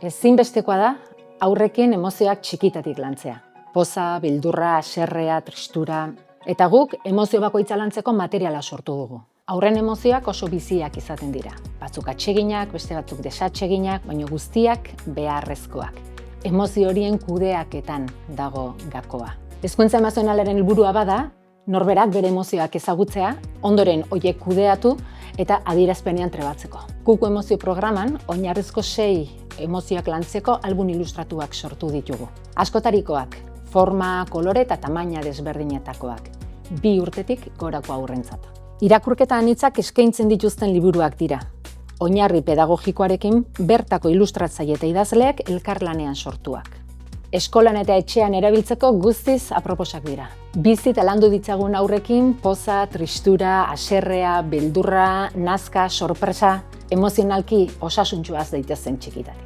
Ezinbestekoa da haurrekin emozioak txikitatik lantzea. Poza, beldurra, haserrea, tristura. Eta guk emozio bakoitza lantzeko materiala sortu dugu. Haurren emozioak oso biziak izaten dira. Batzuk atseginak, beste batzuk desatseginak, baina guztiak beharrezkoak. Emozio horien kudeaketan dago gakoa. Hezkuntza emozionalaren helburua bada, norberak bere emozioak ezagutzea, ondoren horiek kudeatu eta adierazpenean trebatzeko. Kuku emozio programan oinarrizko 6 emozioak lantzeko album ilustratuak sortu ditugu. Askotarikoak, forma, kolore eta tamaina desberdinetakoak. 2 urtetik gorako haurrentzat. Irakurketa anitzak eskaintzen dituzten liburuak dira. Oinarri pedagogikoarekin bertako ilustratzaile eta idazleek elkarlanean sortuak. Eskolan eta etxean erabiltzeko guztiz aproposak dira. Bizi eta landu ditzagun haurrekin poza, tristura, haserrea, beldurra, nazka, sorpresa, emozionalki osasuntsuaz daitezen txikitatik.